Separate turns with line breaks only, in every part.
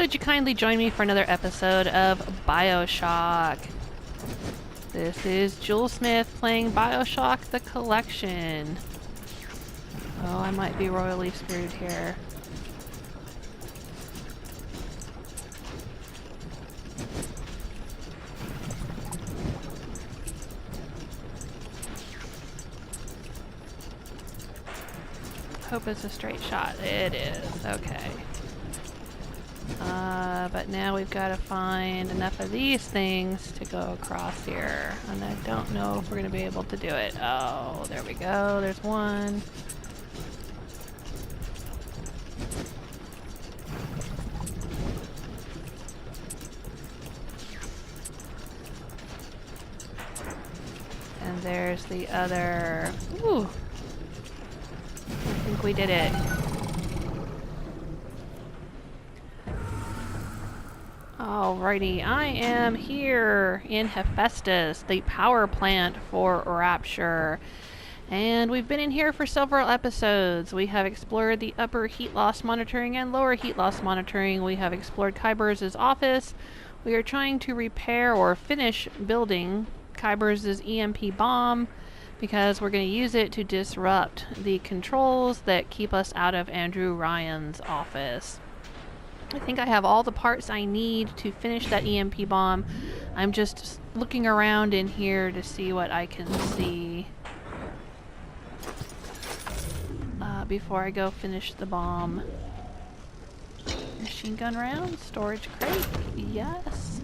would you kindly join me for another episode of BioShock? This is Jewel Smith playing BioShock the Collection. Oh, I might be royally screwed here. Hope it's a straight shot. It is. Okay. But now we've got to find enough of these things to go across here. And I don't know if we're going to be able to do it. Oh, there we go. There's one. And there's the other. Ooh. I think we did it. Alrighty, I am here in Hephaestus, the power plant for Rapture. And we've been in here for several episodes. We have explored the upper heat loss monitoring and lower heat loss monitoring. We have explored Kyber's office. We are trying to repair or finish building Kyber's EMP bomb because we're going to use it to disrupt the controls that keep us out of Andrew Ryan's office. I think I have all the parts I need to finish that EMP bomb. I'm just looking around in here to see what I can see before I go finish the bomb. Machine gun round, storage crate, yes.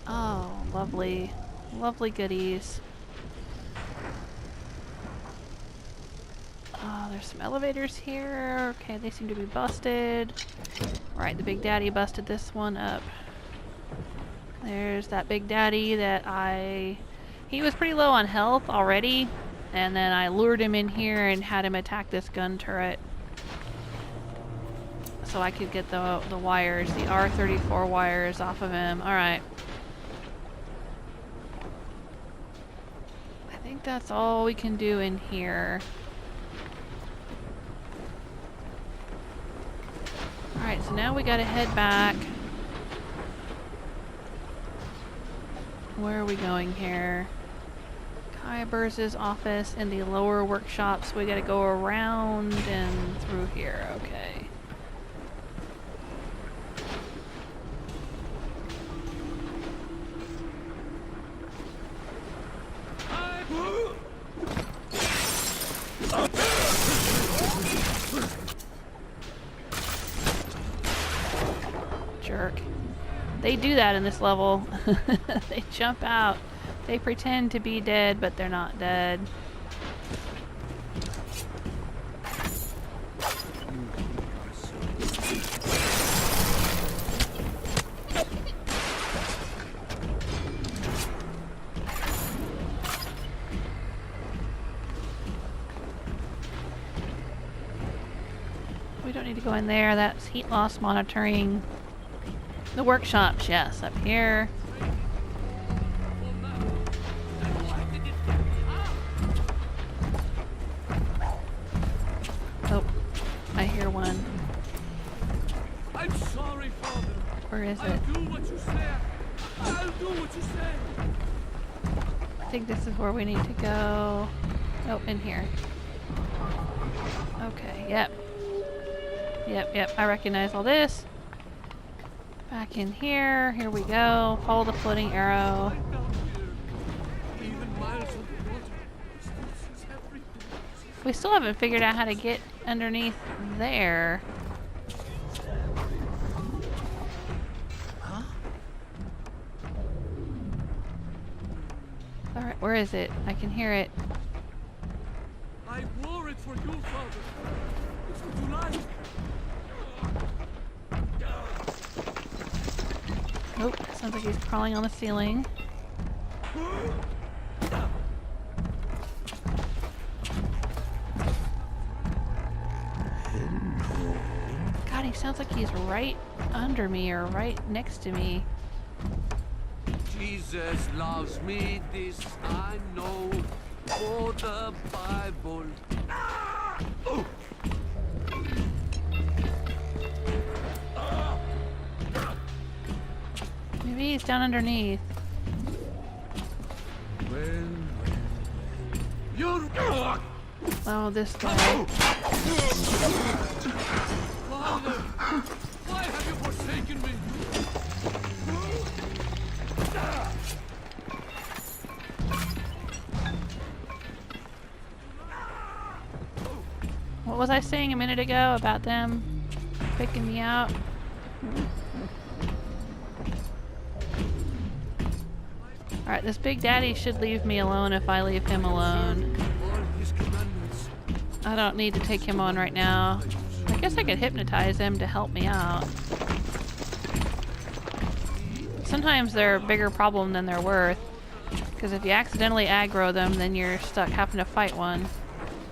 Oh, lovely, lovely goodies. Oh, there's some elevators here. Okay, they seem to be busted. Right, the Big Daddy busted this one up. There's that Big Daddy that he was pretty low on health already, and then I lured him in here and had him attack this gun turret so I could get the wires, the R34 wires off of him. Alright. I think that's all we can do in here. Alright, so now we gotta head back. Where are we going here? Kyber's office in the lower workshops. We gotta go around and through here. Okay. Jerk. They do that in this level. They jump out. They pretend to be dead, but they're not dead. We don't need to go in there. That's heat loss monitoring. The workshops, yes, up here. Oh, I hear one.
I'm sorry, Father.
Where is it?
I'll do what you say. I'll do what you say.
I think this is where we need to go. Oh, in here. Okay, yep. Yep, I recognize all this. Back in here. Here we go. Follow the floating arrow. We still haven't figured out how to get underneath there. Huh? Alright, where is it? I can hear it.
I wore it for you, Father. It's what you like.
Oh, sounds like he's crawling on the ceiling. God, he sounds like he's right under me or right next to me.
Jesus loves me, this I know. For the Bible.
TV's down underneath.
You're...
Oh, this guy.
Father, why have you forsaken me?
What was I saying a minute ago about them picking me out? Alright, this Big Daddy should leave me alone if I leave him alone.
All his commandments.
I don't need to take him on right now. I guess I could hypnotize him to help me out. Sometimes they're a bigger problem than they're worth. Because if you accidentally aggro them, then you're stuck having to fight one.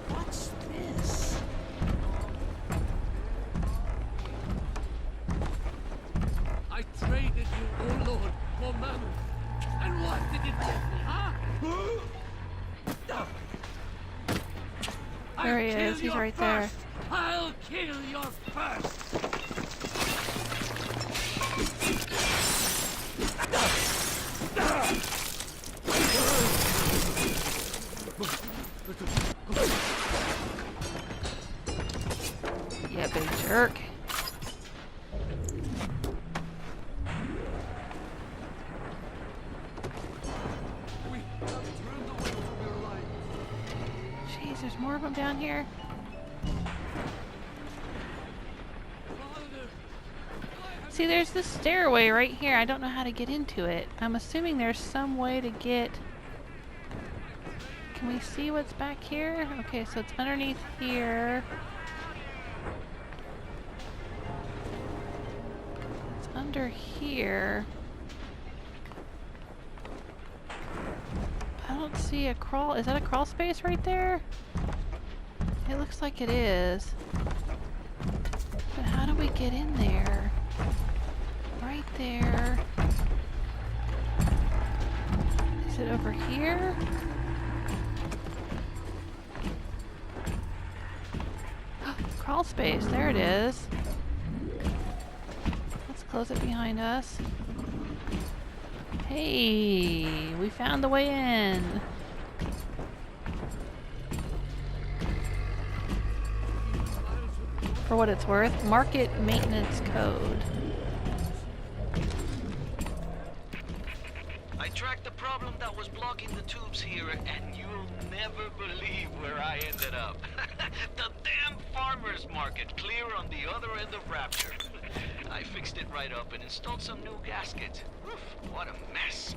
What's this? I traded you, oh Lord, for mammon. And what did it get me, huh?
There he
I'll
is,
kill
he's
your
right there.
first. I'll kill your first.
Yeah, big jerk.
We have turned away from your light.
Jeez, there's more of them down here.
Father,
See, there's this stairway right here. I don't know how to get into it. I'm assuming there's some way to get... Can we see what's back here? Okay, so it's underneath here. It's under here. I don't see a crawl... Is that a crawl space right there? It looks like it is. But how do we get in there? Right there. Is it over here? Crawl space, there it is. Let's close it behind us. Hey, we found the way in. For what it's worth, market maintenance code.
I tracked the problem that was blocking the tubes here, and you'll never believe where I ended up. The damn farmer's market, clear on the other end of Rapture. I fixed it right up and installed some new gaskets. Oof, what a mess.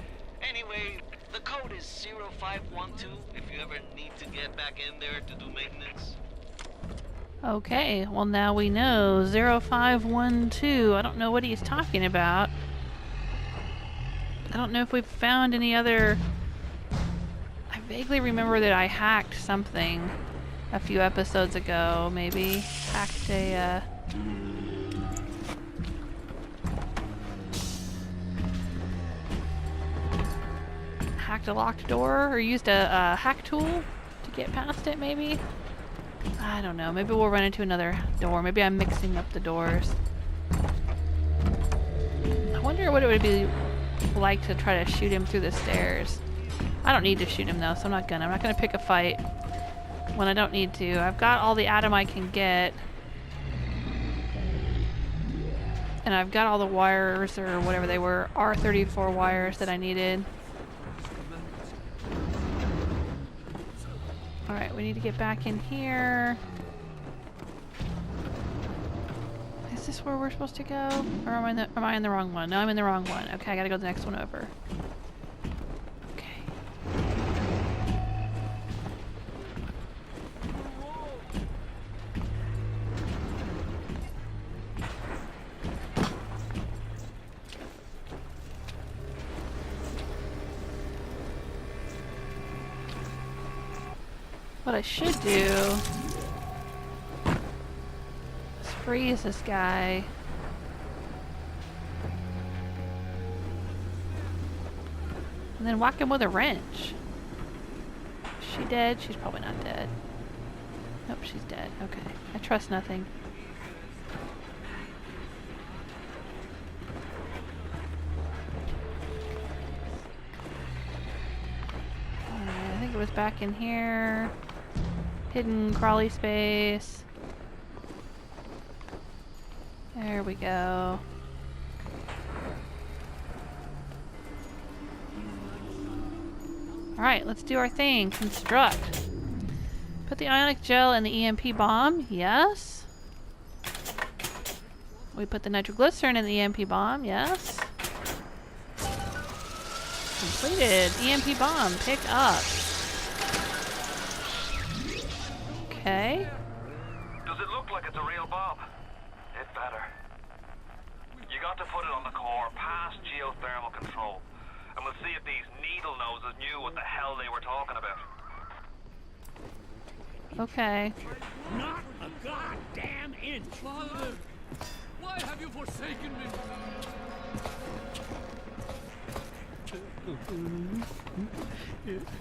Anyway, the code is 0512 if you ever need to get back in there to do maintenance.
Okay, well now we know 0512. I don't know what he's talking about. I don't know if we've found any other... I vaguely remember that I hacked something a few episodes ago, maybe. Hacked a, hacked a locked door, or used a hack tool to get past it, maybe? I don't know, maybe we'll run into another door. Maybe I'm mixing up the doors. I wonder what it would be like to try to shoot him through the stairs. I don't need to shoot him though, so I'm not gonna pick a fight when I don't need to. I've got all the atom I can get. And I've got all the wires, or whatever they were, R34 wires that I needed. Alright, we need to get back in here. Is this where we're supposed to go? Or am I in the wrong one? No, I'm in the wrong one. Okay, I gotta go to the next one over. Okay. What I should do is freeze this guy. And then whack him with a wrench. Is she dead? She's probably not dead. Nope, she's dead. Okay. I trust nothing. It was back in here. Hidden crawly space. There we go. Alright, let's do our thing. Construct. Put the ionic gel in the EMP bomb. Yes. We put the nitroglycerin in the EMP bomb. Yes. Completed. EMP bomb. Pick up. Okay.
Does it look like it's a real bomb? It better. You got to put it on the core, past geothermal control. And we'll see if these needle noses knew what the hell they were talking about.
Okay.
Not a goddamn inch! Father! Why have you forsaken me?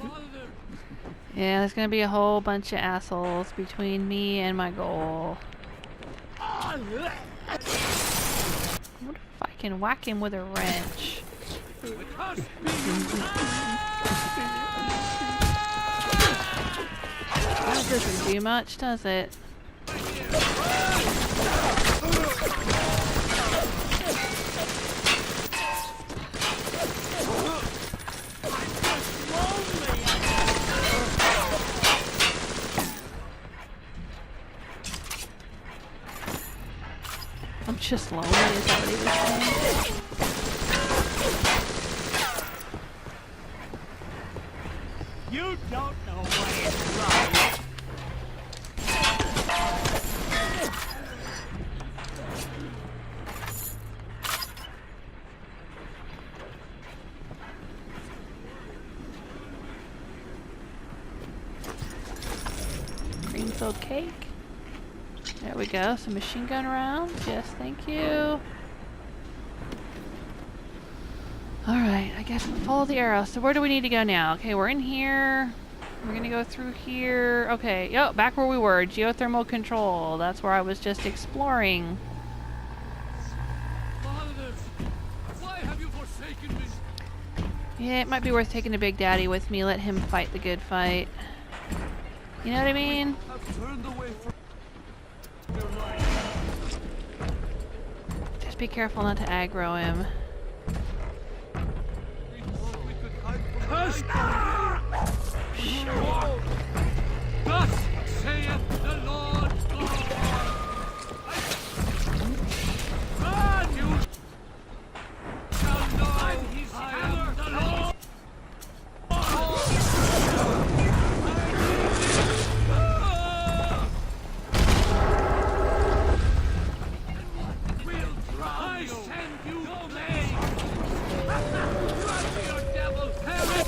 Father!
Yeah, there's gonna be a whole bunch of assholes between me and my goal. What if I can whack him with a wrench? That doesn't do much, does it? I'm just lonely, is that what he was saying?
You don't know what it's like.
Green-filled cake. There we go. Some machine gun rounds. Yes, thank you. Alright, I guess we'll follow the arrow. So where do we need to go now? Okay, we're in here. We're gonna go through here. Okay, yep, back where we were. Geothermal control. That's where I was just exploring.
Father, why have you forsaken me?
Yeah, it might be worth taking the Big Daddy with me. Let him fight the good fight. You know what I mean?
I've turned away from your life.
Just be careful not to aggro him.
We could hide from Thus saith the Lord God. God, you shall know I am the Lord. We'll drown you. I send you away. Run to your devil heretic.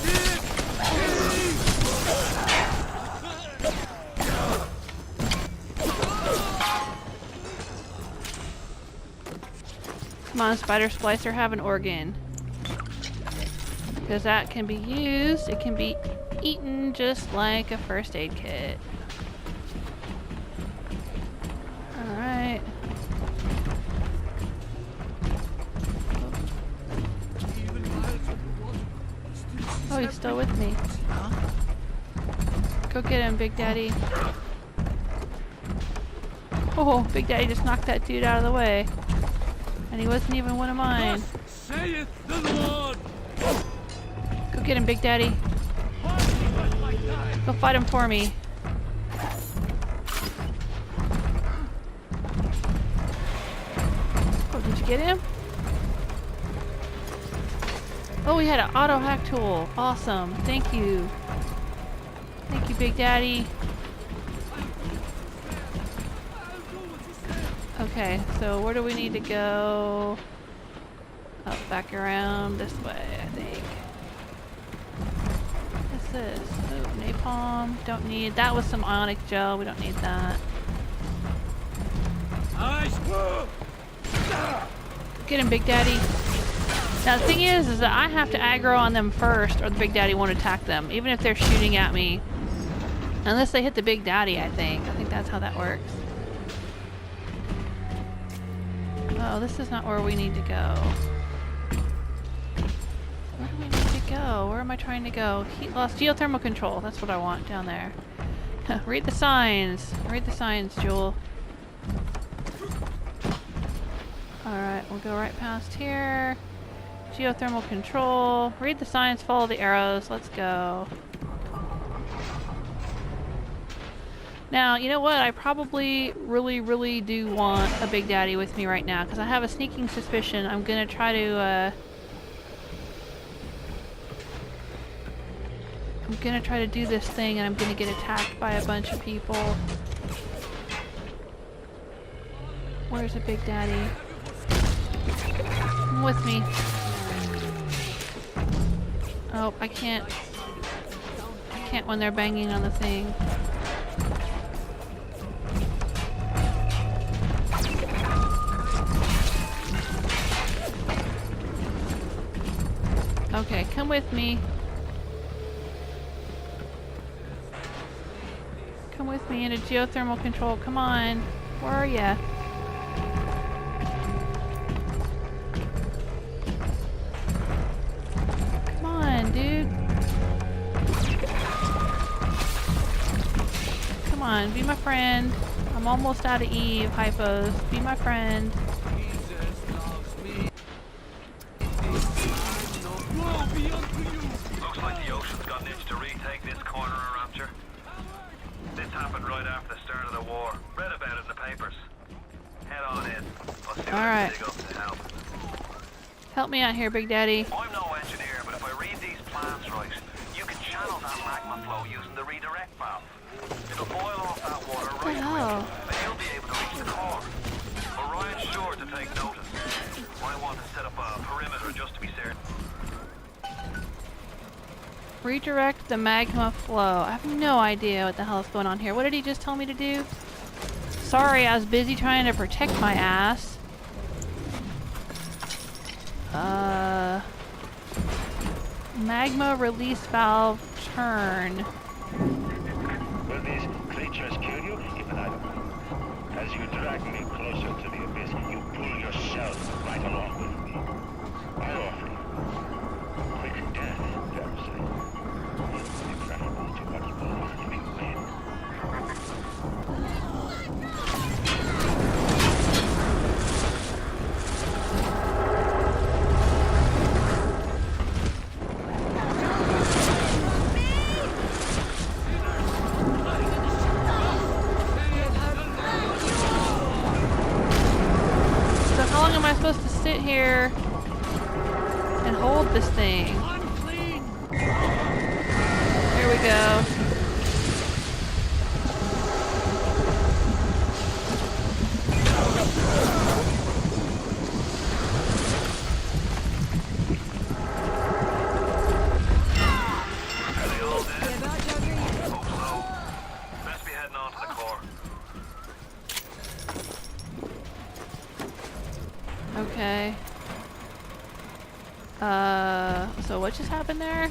Come on, Spider Splicer, have an organ. Because that can be used, it can be eaten just like a first aid kit. Alright. Oh, he's still with me. Go get him, Big Daddy. Oh, Big Daddy just knocked that dude out of the way. And he wasn't even one of mine.
Thus saith the Lord.
Go get him, Big Daddy. Go fight him for me. Oh, did you get him? Oh, we had an auto hack tool. Awesome. Thank you. Thank you, Big Daddy. Okay, so where do we need to go? Up, back around this way, I think. What's this? Oh, napalm. Don't need. That was some ionic gel. We don't need that. Get him, Big Daddy. Now the thing is that I have to aggro on them first, or the Big Daddy won't attack them, even if they're shooting at me. Unless they hit the Big Daddy, I think. I think that's how that works. Oh, this is not where we need to go. Where do we need to go? Where am I trying to go? Heat loss, geothermal control. That's what I want down there. Read the signs. Read the signs, Jewel. Alright, we'll go right past here. Geothermal control. Read the signs, follow the arrows. Let's go. Now, you know what? I probably really do want a Big Daddy with me right now, because I have a sneaking suspicion I'm gonna try to, do this thing and I'm gonna get attacked by a bunch of people. Where's a Big Daddy? Come with me. Oh, I can't when they're banging on the thing. Okay, come with me. Come with me into geothermal control. Come on. Where are ya? Come on, dude. Come on, be my friend. I'm almost out of Eve, hypos. Be my friend.
Looks like the ocean's got an itch to retake this corner of Rapture. This happened right after the start of the war. Read about it in the papers. Head on in. I'll see what I can dig up to help.
Help me out here, Big Daddy.
I'm no engineer, but if I read these plans right, you can channel that magma flow using the redirect valve. It'll boil off that water right quick, and you'll be able to reach the core. Orion's sure to take notice. I want to set up a perimeter just to be certain.
Redirect the magma flow. I have no idea what the hell is going on here. What did he just tell me to do? Sorry, I was busy trying to protect my ass. Magma release valve turn.
Will these creatures kill you? Even I don't know. As you drag me closer to the abyss, you pull yourself right along with me. I offer you quick death, dare I say. It's preferable to what you will living win.
Supposed to sit here and hold this thing. There we go.
Are they all dead? Hope so. Best be heading on to the core.
Okay. So what just happened there?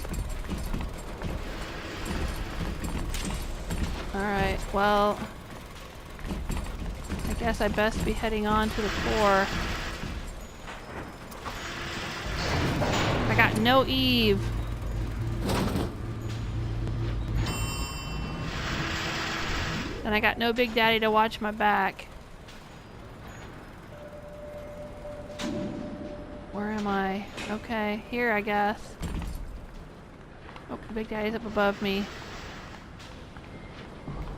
Alright, well, I guess I best be heading on to the core. I got no Eve. And I got no Big Daddy to watch my back. Where am I? Okay, here I guess. Oh, the Big Daddy's up above me.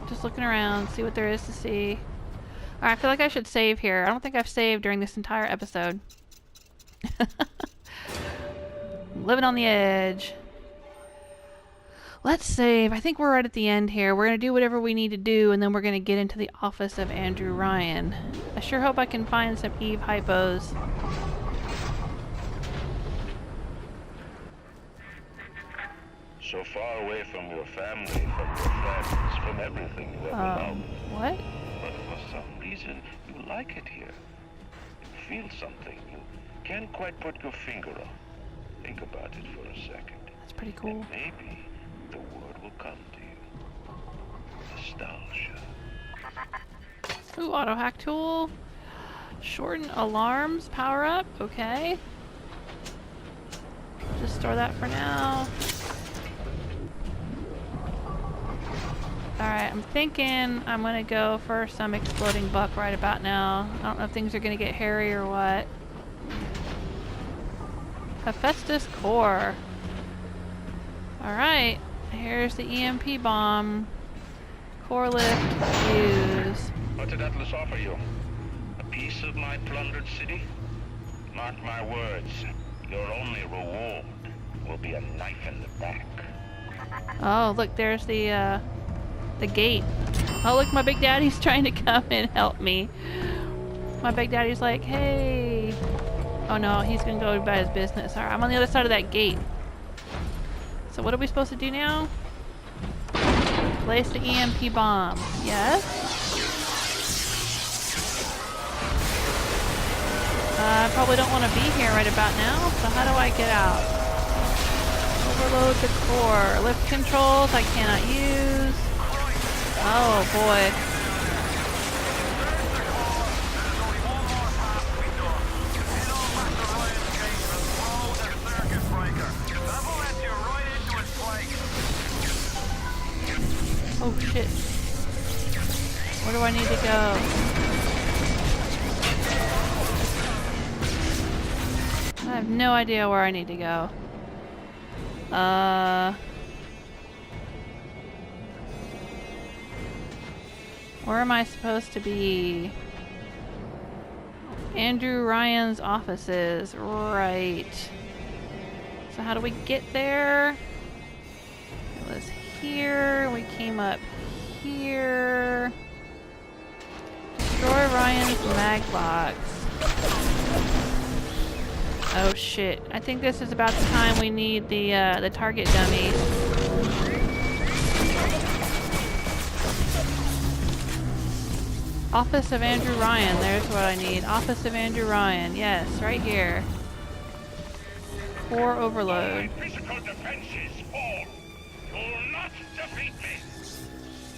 Just looking around, see what there is to see. Alright, I feel like I should save here. I don't think I've saved during this entire episode. Living on the edge. Let's save. I think we're right at the end here. We're going to do whatever we need to do, and then we're going to get into the office of Andrew Ryan. I sure hope I can find some Eve hypos.
So far away from your family, from your friends, from everything you ever loved.
What?
But for some reason, you like it here. You feel something. You can't quite put your finger on. Think about it for a second.
That's pretty cool.
And maybe the word will come to you. Nostalgia.
Ooh, auto hack tool. Shorten alarms, power up. Okay. Just store that for now. Alright, I'm thinking I'm gonna go for some exploding buck right about now. I don't know if things are gonna get hairy or what. Hephaestus core. Alright, here's the EMP bomb. Core lift, use.
What did Atlas offer you? A piece of my plundered city? Mark my words, your only reward will be a knife in the back.
Oh, look, there's the gate. Oh, look, my big daddy's trying to come and help me. My big daddy's like, hey. Oh no, he's gonna go about his business. Alright, I'm on the other side of that gate. So what are we supposed to do now? Place the EMP bomb. Yes? I probably don't want to be here right about now, so how do I get out? Overload the core. Lift controls I cannot use. Oh boy. Oh shit. Where do I need to go? I have no idea where I need to go. Where am I supposed to be? Andrew Ryan's offices. Right. So how do we get there? It was here. We came up here. Destroy Ryan's mag box. Oh shit. I think this is about the time we need the target dummies. Office of Andrew Ryan. There's what I need. Office of Andrew Ryan. Yes, right here. Core overload.
My physical defenses fall. You'll not defeat me.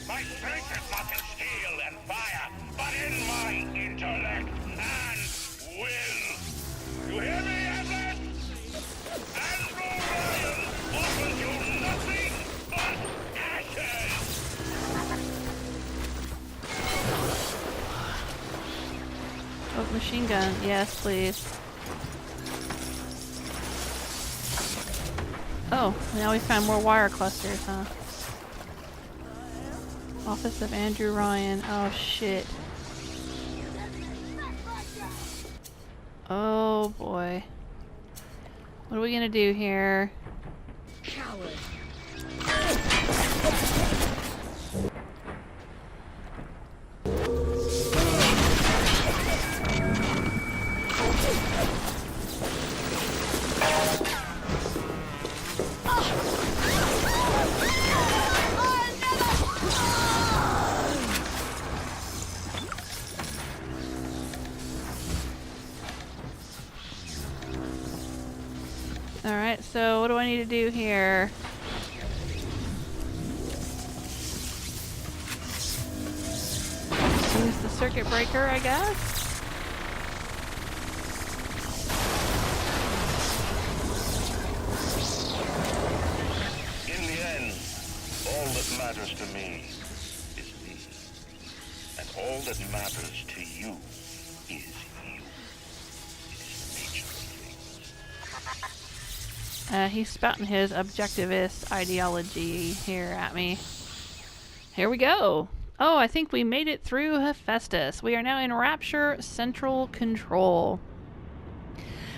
My strength is not in steel and fire, but in my intellect and will. You hear me, Atlas? Andrew Ryan offers you nothing but ashes.
Oh, machine gun. Yes, please. Oh, now we found more wire clusters, huh? Office of Andrew Ryan. Oh, shit. Oh, boy. What are we gonna do here?
Coward.
Alright, so what do I need to do here? Use the circuit breaker, I guess?
In the end, all that matters to me is me. And all that matters to you is you. It is the nature of things.
He's spouting his objectivist ideology here at me. Here we go! Oh, I think we made it through Hephaestus. We are now in Rapture Central Control.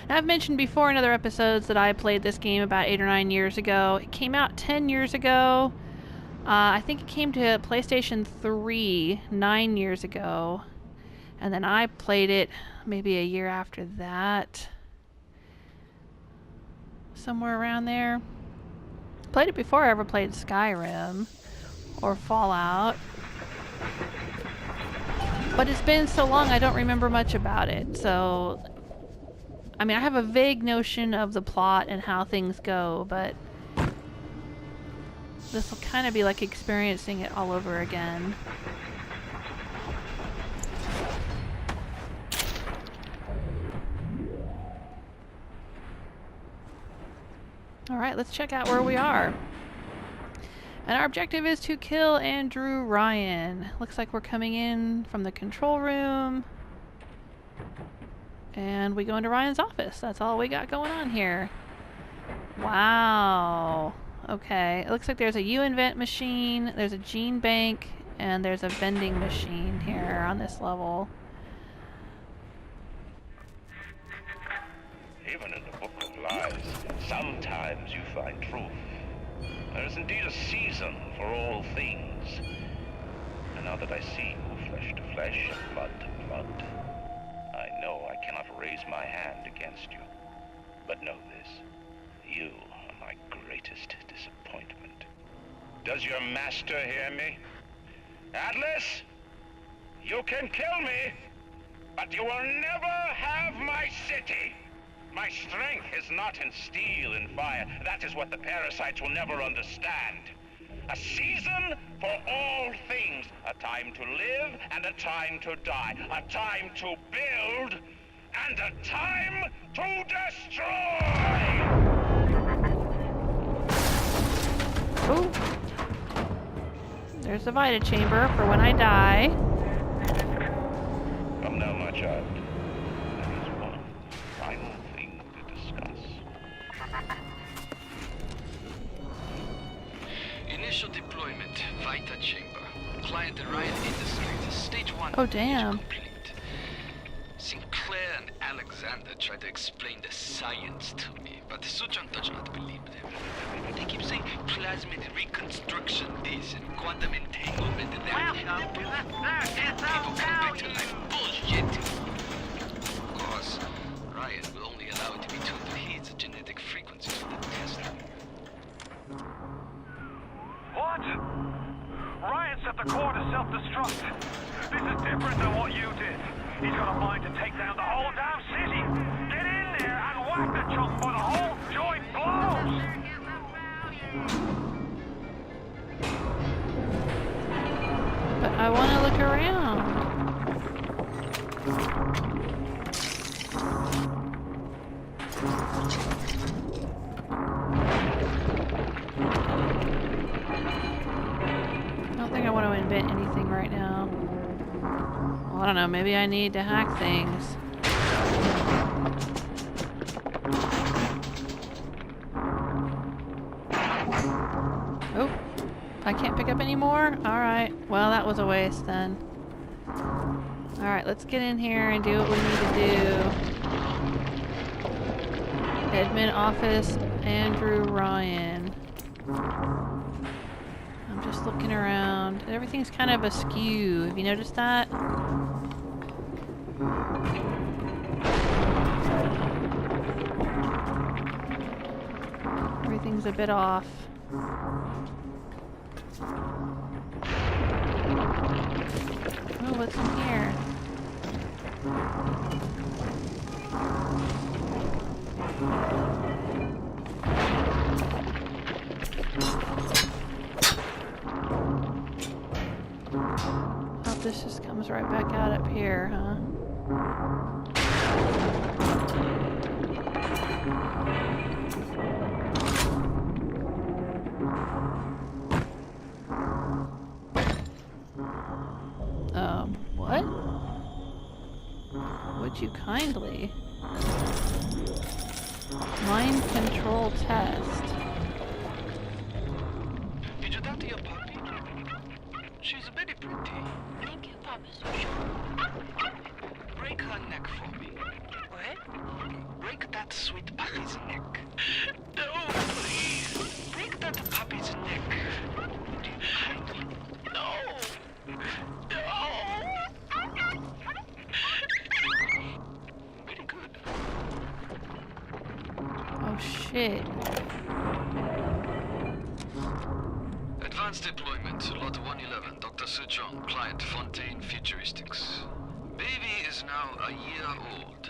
Now, I've mentioned before in other episodes that I played this game about 8 or 9 years ago. It came out 10 years ago. I think it came to PlayStation 3 9 years ago. And then I played it maybe a year after that. Somewhere around there. Played it before I ever played Skyrim or Fallout. But it's been so long I don't remember much about it. So, I mean, I have a vague notion of the plot and how things go, but this will kind of be like experiencing it all over again. Alright, let's check out where we are. And our objective is to kill Andrew Ryan. Looks like we're coming in from the control room. And we go into Ryan's office. That's all we got going on here. Wow. Okay. It looks like there's a U-Invent machine, there's a gene bank, and there's a vending machine here on this level.
Even in the Book of Lies, sometimes you find truth. There is indeed a season for all things. And now that I see you flesh to flesh and blood to blood, I know I cannot raise my hand against you. But know this, you are my greatest disappointment. Does your master hear me? Atlas? You can kill me, but you will never have my city. My strength is not in steel and fire. That is what the parasites will never understand. A season for all things. A time to live and a time to die. A time to build and a time to destroy!
Ooh. There's the Vita-Chamber for when I die.
Come now, my child. There is one final thing to discuss.
Initial deployment, Vita-Chamber. Client Ryan Industries, stage 1.
Oh, damn.
Complete. Sinclair and Alexander tried to explain the science to me, but Suchong does not believe them. They keep saying plasmid reconstruction this and quantum entanglement and that. People come back to life bullshit. Of course, Ryan will only allow it to be tuned to his genetic frequencies for the testing.
What? Ryan set the core to self-destruct. This is different than what you did. He's got a mind to take down the whole damn city. Get in there and whack the chunk for the whole joint blows.
But I want to look around. I don't think I want to invent anything right now. Well, I don't know, maybe I need to hack things. Oh, I can't pick up any more? Alright, well that was a waste then. Alright, let's get in here and do what we need to do. Admin office, Andrew Ryan. I'm just looking around. Everything's kind of askew. Have you noticed that? Everything's a bit off. Oh, what's in here? Oh, this just comes right back out up here, huh? What? Would you kindly? Mind control test.
Did you talk to your puppy? She's very pretty.
Thank you, Papa Sushon.
Break her neck for me.
What?
Break that sweet puppy's neck. No, please. Break that puppy's neck. Would you kindly? No. No. Very good.
Oh shit.
Advanced deployment, Lot 111, Dr. Suchong, client Fontaine Futuristics. Baby is now a year old,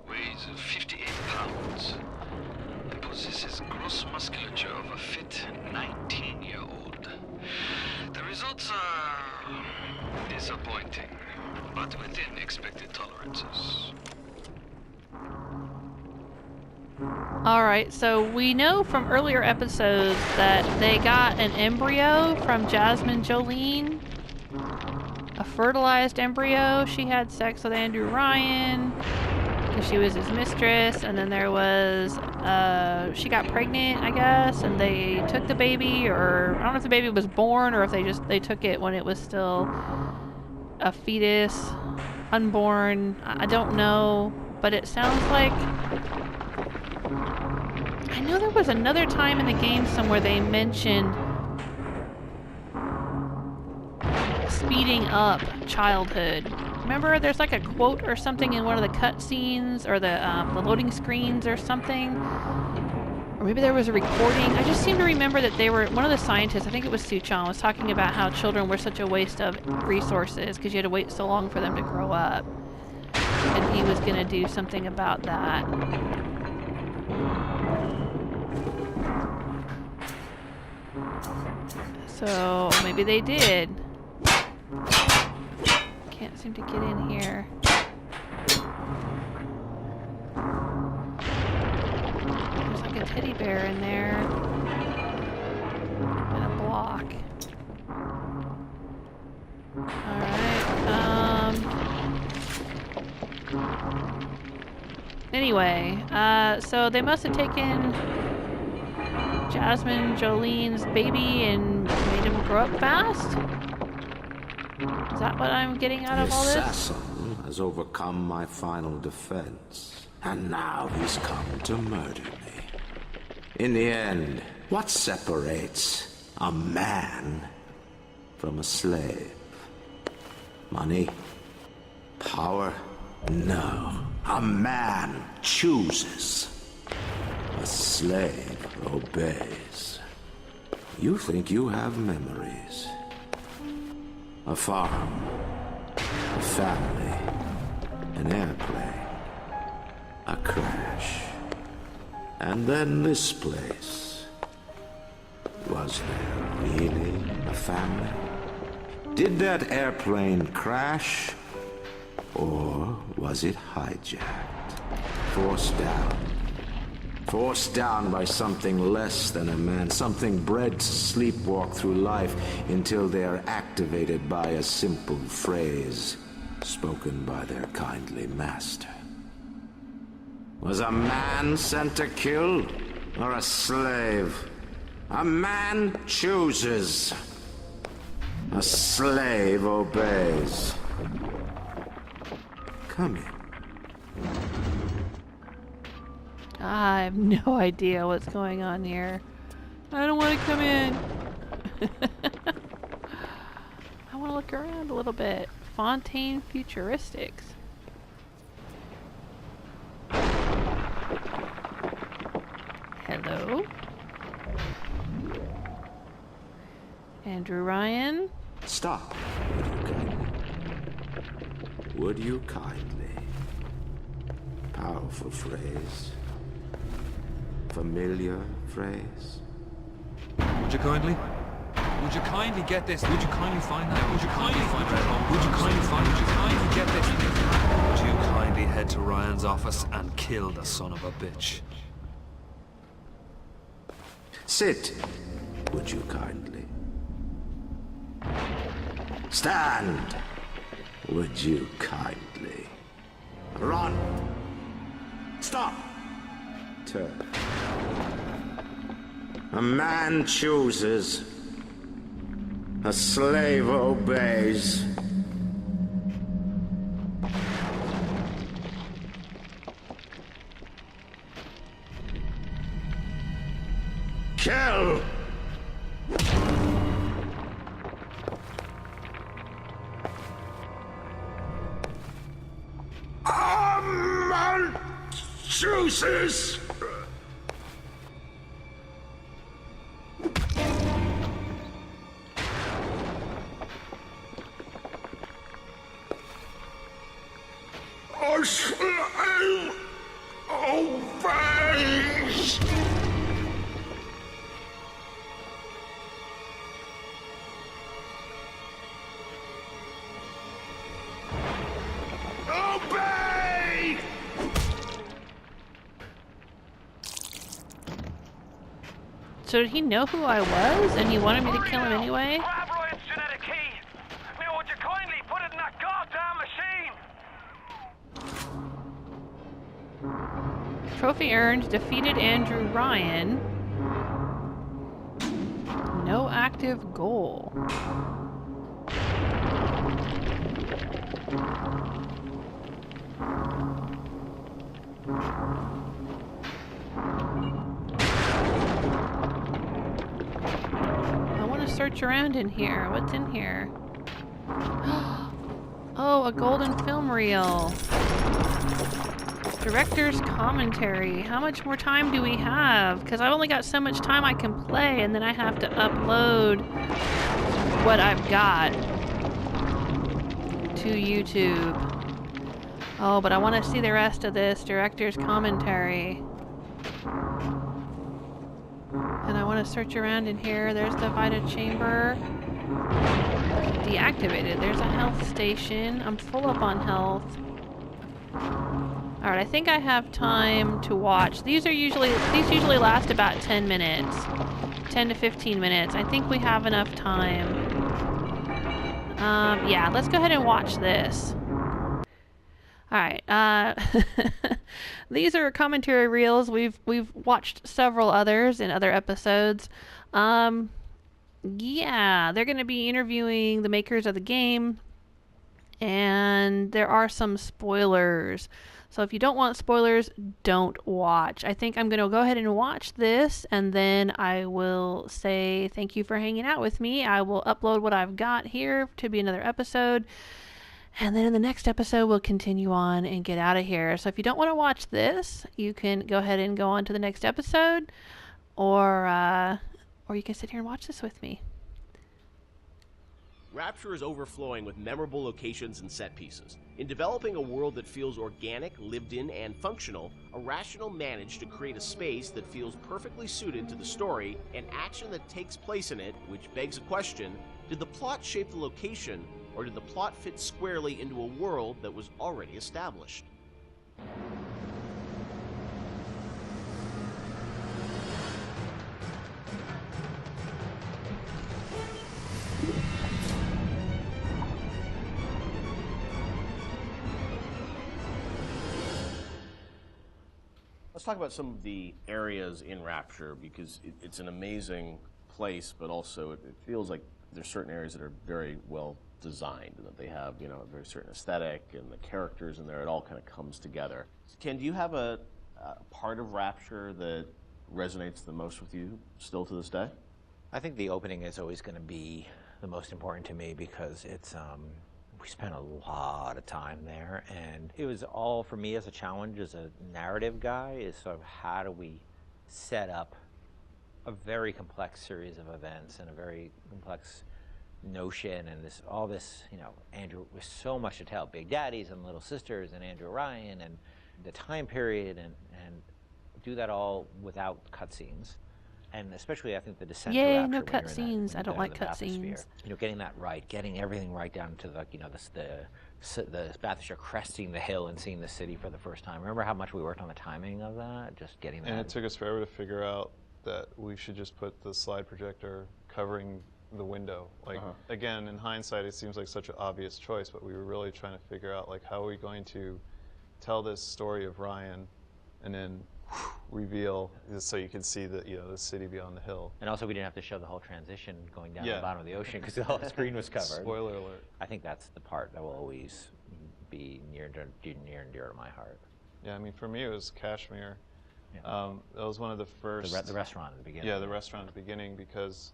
weighs 58 pounds, and possesses gross musculature of a fit 19-year-old. The results are disappointing, but within expected tolerances.
Alright, so we know from earlier episodes that they got an embryo from Jasmine Jolene. A fertilized embryo. She had sex with Andrew Ryan because she was his mistress, and then there was, she got pregnant, I guess, and they took the baby, or I don't know if the baby was born or if they took it when it was still a fetus, unborn. I don't know, but it sounds like... I know there was another time in the game somewhere they mentioned speeding up childhood. Remember, there's like a quote or something in one of the cutscenes or the loading screens or something. Or maybe there was a recording. I just seem to remember that they were, one of the scientists, I think it was Suchan, was talking about how children were such a waste of resources because you had to wait so long for them to grow up. And he was going to do something about that. So maybe they did. Can't seem to get in here. There's like a teddy bear in there. And a block. Alright, anyway, so they must have taken Jasmine Jolene's baby and made him grow up fast? Is that what I'm getting out of all this?
The assassin has overcome my final defense, and now he's come to murder me. In the end, what separates a man from a slave? Money? Power? No. A man chooses. A slave obeys. You think you have memories. A farm, a family, an airplane, a crash, and then this place. Was there really a family? Did that airplane crash, or was it hijacked, forced down? Forced down by something less than a man, something bred to sleepwalk through life until they are activated by a simple phrase spoken by their kindly master. Was a man sent to kill, or a slave? A man chooses. A slave obeys. Come in.
I have no idea what's going on here. I don't want to come in. I want to look around a little bit. Fontaine Futuristics. Hello? Andrew Ryan?
Stop, would you kindly? Powerful phrase. Familiar phrase.
Would you kindly? Would you kindly get this? Would you kindly find that? Would you kindly find that? Would you kindly find? Would you kindly get this? Would you kindly head to Ryan's office and kill the son of a bitch?
Sit, would you kindly? Stand, would you kindly? Run! Stop! Turn. A man chooses. A slave obeys. Kill! A man chooses! A slave obeys! Obey!
So did he know who I was, and he wanted me to kill him anyway?
Grab Ryan's genetic key. Now, would you kindly put it in that goddamn machine?
Trophy earned, defeated Andrew Ryan. No active goal. I want to search around in here. What's in here? Oh, a golden film reel. Director's commentary. How much more time do we have? Because I've only got so much time I can play, and then I have to upload what I've got to YouTube. Oh, but I want to see the rest of this director's commentary. And I want to search around in here. There's the Vita-Chamber. Deactivated. There's a health station. I'm full up on health. Alright, I think I have time to watch. These usually last about 10 minutes. 10 to 15 minutes. I think we have enough time. Yeah, let's go ahead and watch this. Alright, these are commentary reels. We've watched several others in other episodes. Yeah, they're going to be interviewing the makers of the game. And there are some spoilers. So if you don't want spoilers, don't watch. I think I'm going to go ahead and watch this, and then I will say thank you for hanging out with me. I will upload what I've got here to be another episode. And then in the next episode, we'll continue on and get out of here. So if you don't want to watch this, you can go ahead and go on to the next episode, or you can sit here and watch this with me.
Rapture is overflowing with memorable locations and set pieces. In developing a world that feels organic, lived in, and functional, Irrational managed to create a space that feels perfectly suited to the story and action that takes place in it, which begs a question: did the plot shape the location, or did the plot fit squarely into a world that was already established? Let's talk about some of the areas in Rapture, because it's an amazing place, but also it feels like there's certain areas that are very well designed, and that they have, you know, a very certain aesthetic, and the characters in there, it all kind of comes together. Ken, do you have a part of Rapture that resonates the most with you still to this day?
I think the opening is always going to be the most important to me, because it's we spent a lot of time there, and it was all, for me as a challenge as a narrative guy, is sort of how do we set up a very complex series of events and a very complex notion, and all this, you know, Andrew, with so much to tell, Big Daddies and Little Sisters and Andrew Ryan and the time period, and do that all without cutscenes. And especially, I think, the descent to Rapture.
Yay, no cutscenes. I don't like cutscenes.
You know, getting that right, getting everything right down to the, you know, the bathysphere, cresting the hill and seeing the city for the first time. Remember how much we worked on the timing of that? Just getting that.
And it took us forever to figure out that we should just put the slide projector covering the window. Like, again, in hindsight, it seems like such an obvious choice, but we were really trying to figure out, like, how are we going to tell this story of Ryan and then reveal, so you can see the, you know, the city beyond the hill.
And also, we didn't have to show the whole transition going down the bottom of the ocean, because the whole screen was covered.
Spoiler alert.
I think that's the part that will always be near and dear to my heart.
Yeah, I mean, for me, it was Kashmir. Yeah. That was one of the first...
The restaurant at the beginning.
Yeah, the restaurant at the beginning, because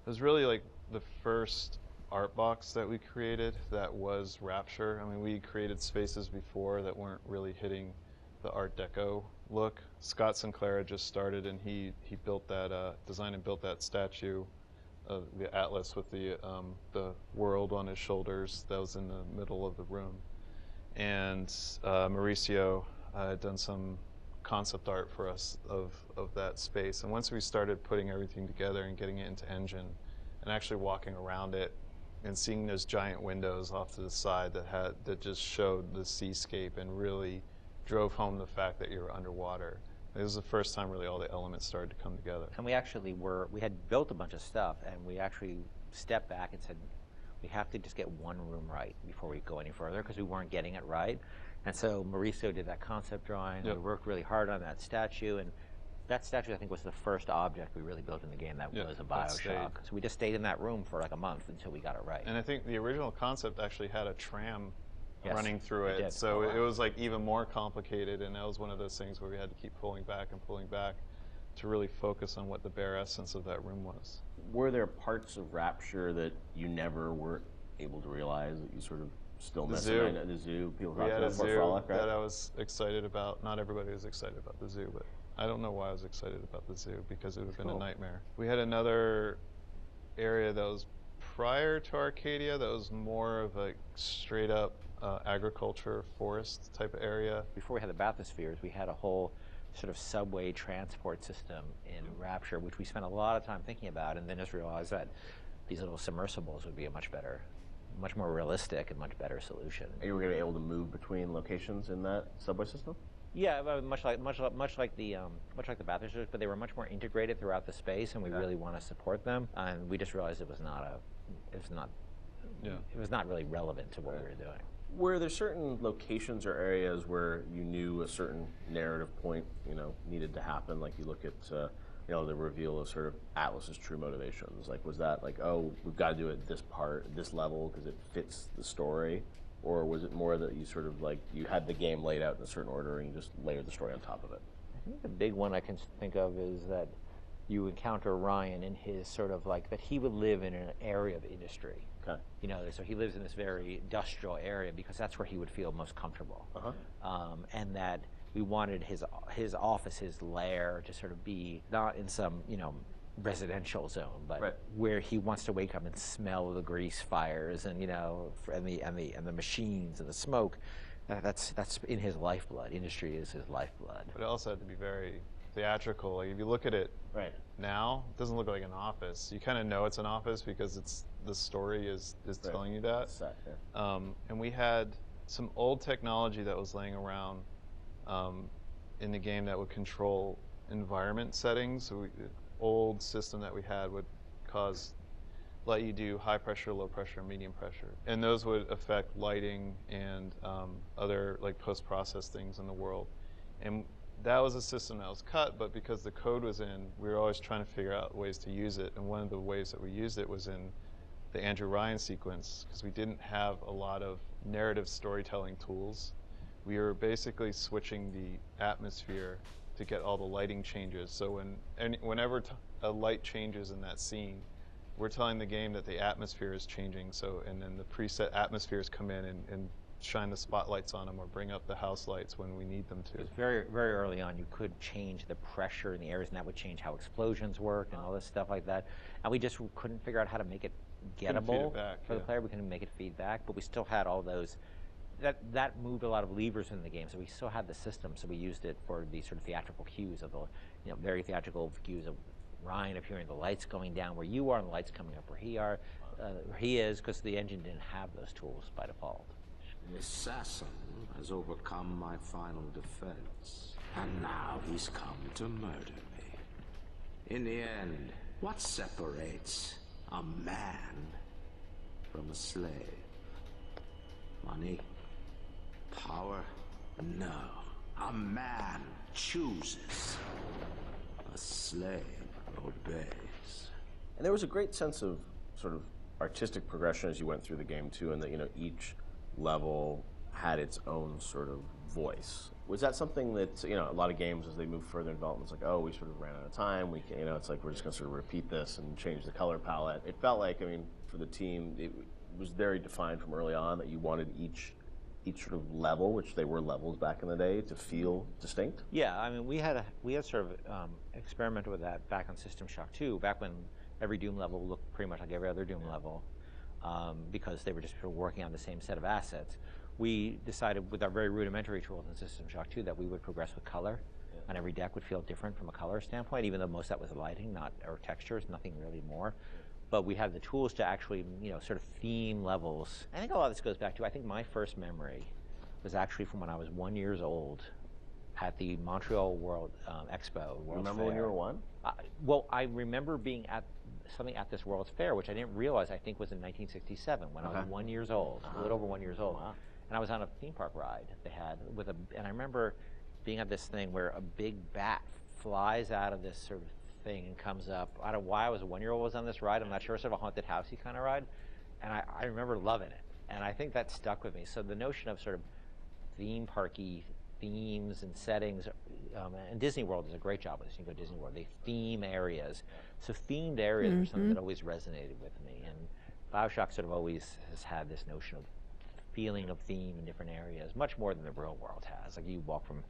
it was really like the first art box that we created that was Rapture. I mean, we created spaces before that weren't really hitting the Art Deco look. Scott Sinclair had just started, and he built that, designed and built that statue of the Atlas with the world on his shoulders that was in the middle of the room. And Mauricio had done some concept art for us of that space. And once we started putting everything together and getting it into Engine and actually walking around it and seeing those giant windows off to the side that just showed the seascape and really drove home the fact that you were underwater. It was the first time really all the elements started to come together.
And we had built a bunch of stuff, and we actually stepped back and said, we have to just get one room right before we go any further, because we weren't getting it right. And so Mauricio did that concept drawing.
Yep.
We worked really hard on that statue, and that statue, I think, was the first object we really built in the game that was a BioShock. So we just stayed in that room for like a month until we got it right.
And I think the original concept actually had a tram running through it.
Did.
So it was like even more complicated, and that was one of those things where we had to keep pulling back to really focus on what the bare essence of that room was.
Were there parts of Rapture that you never were able to realize that you sort of still missing? The zoo. People
we had a zoo
frolic, right?
that I was excited about. Not everybody was excited about the zoo, but I don't know why I was excited about the zoo, because it would have been a nightmare. We had another area that was prior to Arcadia that was more of a straight up agriculture, forest type of area.
Before we had the bathyspheres, we had a whole sort of subway transport system in Rapture, which we spent a lot of time thinking about, and then just realized that these little submersibles would be a much more realistic and much better solution.
You were going to be able to move between locations in that subway system?
Yeah, much like the bathyspheres, but they were much more integrated throughout the space, and we really want to support them. And we just realized it was not really relevant to what we were doing.
Were there certain locations or areas where you knew a certain narrative point, needed to happen? Like you look at, the reveal of sort of Atlas's true motivations. Like, was that like, oh, we've got to do it this level because it fits the story? Or was it more that you sort of like, you had the game laid out in a certain order and you just layered the story on top of it?
I think the big one I can think of is that you encounter Ryan in his sort of like, that he would live in an area of industry.
Okay.
So he lives in this very industrial area because that's where he would feel most comfortable. And that we wanted his office, his lair, to sort of be not in some, residential zone, but where he wants to wake up and smell the grease fires and the machines and the smoke. That's in his lifeblood. Industry is his lifeblood.
But it also had to be very theatrical. Like if you look at it now, it doesn't look like an office. You kind of know it's an office because the story is telling you that. And we had some old technology that was laying around in the game that would control environment settings. So old system that we had would let you do high pressure, low pressure, medium pressure. And those would affect lighting and other like post-process things in the world. And that was a system that was cut, but because the code was in, we were always trying to figure out ways to use it. And one of the ways that we used it was in the Andrew Ryan sequence, because we didn't have a lot of narrative storytelling tools. We were basically switching the atmosphere to get all the lighting changes. So whenever a light changes in that scene, we're telling the game that the atmosphere is changing. So, and then the preset atmospheres come in and shine the spotlights on them or bring up the house lights when we need them to.
Very, very early on, you could change the pressure in the areas, and that would change how explosions worked and all this stuff like that. And we just couldn't figure out how to make it gettable for the player. We couldn't make it feedback, but we still had all those. That moved a lot of levers in the game, so we still had the system. So we used it for the sort of theatrical cues of the, very theatrical cues of Ryan appearing, the lights going down where you are, and the lights coming up where he is, because the engine didn't have those tools by default.
The assassin has overcome my final defense, and now he's come to murder me. In the end, what separates a man from a slave? Money? Power? No. A man chooses. A slave obeys.
And there was a great sense of sort of artistic progression as you went through the game too, and that each level had its own sort of voice. Was that something that a lot of games as they move further in development, it's like, oh, we sort of ran out of time. We can, it's like we're just going to sort of repeat this and change the color palette. It felt like, for the team, it was very defined from early on that you wanted each sort of level, which they were levels back in the day, to feel distinct.
Yeah, we had sort of experimented with that back on System Shock 2, back when every Doom level looked pretty much like every other Doom level, because they were just working on the same set of assets. We decided with our very rudimentary tools in System Shock 2 that we would progress with color, and every deck would feel different from a color standpoint, even though most of that was lighting, or textures, nothing really more. But we have the tools to actually, sort of theme levels. I think a lot of this goes back to, I think my first memory was actually from when I was 1 year old, at the Montreal World Expo.
Remember when you were 1?
Well, I remember being at something at this World's Fair, which I didn't realize I think was in 1967 when I was 1 year old, a little over 1 year old. Wow. And I was on a theme park ride they had and I remember being at this thing where a big bat flies out of this sort of thing and comes up. I don't know why I was a 1 year old was on this ride. I'm not sure, sort of a haunted housey kind of ride. And I remember loving it. And I think that stuck with me. So the notion of sort of theme parky themes and settings, and Disney World does a great job with this. You can go to Disney World. They theme areas. So themed areas are something that always resonated with me. And BioShock sort of always has had this notion of feeling of theme in different areas, much more than the real world has. Like you walk from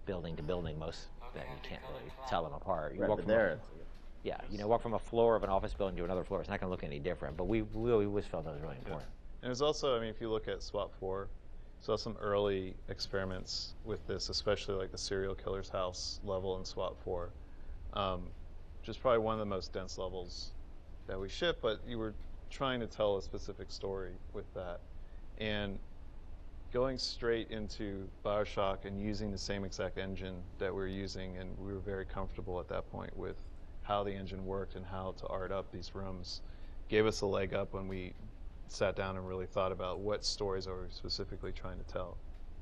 building to building, most that you can't really tell them apart. You walk from walk from a floor of an office building to another floor. It's not going to look any different. But we always felt that was really important.
And it's also, I mean, if you look at SWAT 4, saw some early experiments with this, especially like the serial killer's house level in SWAT 4. Just probably one of the most dense levels that we ship, but you were trying to tell a specific story with that. And going straight into BioShock and using the same exact engine that we're using, and we were very comfortable at that point with how the engine worked and how to art up these rooms, gave us a leg up when we sat down and really thought about what stories are we specifically trying to tell.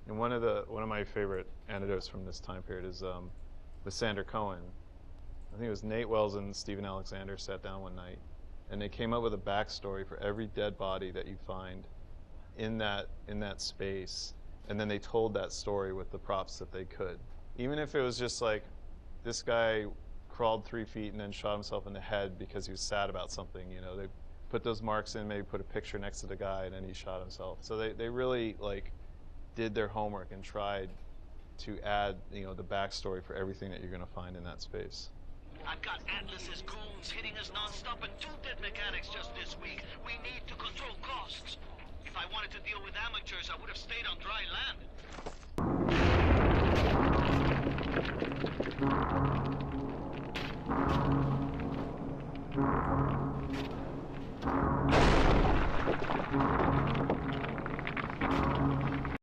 And one of my favorite anecdotes from this time period is with Sander Cohen. I think it was Nate Wells and Stephen Alexander sat down one night, and they came up with a backstory for every dead body that you find in that space, and then they told that story with the props that they could. Even if it was just like, this guy crawled 3 feet and then shot himself in the head because he was sad about something, you know, they put those marks in, maybe put a picture next to the guy, and then he shot himself. So they really like did their homework and tried to add, you know, the backstory for everything that you're going to find in that space.
I've got Atlas's goons hitting us non-stop and 2 dead mechanics just this week. We need to control costs. If I wanted to deal with amateurs, I would have stayed on dry land.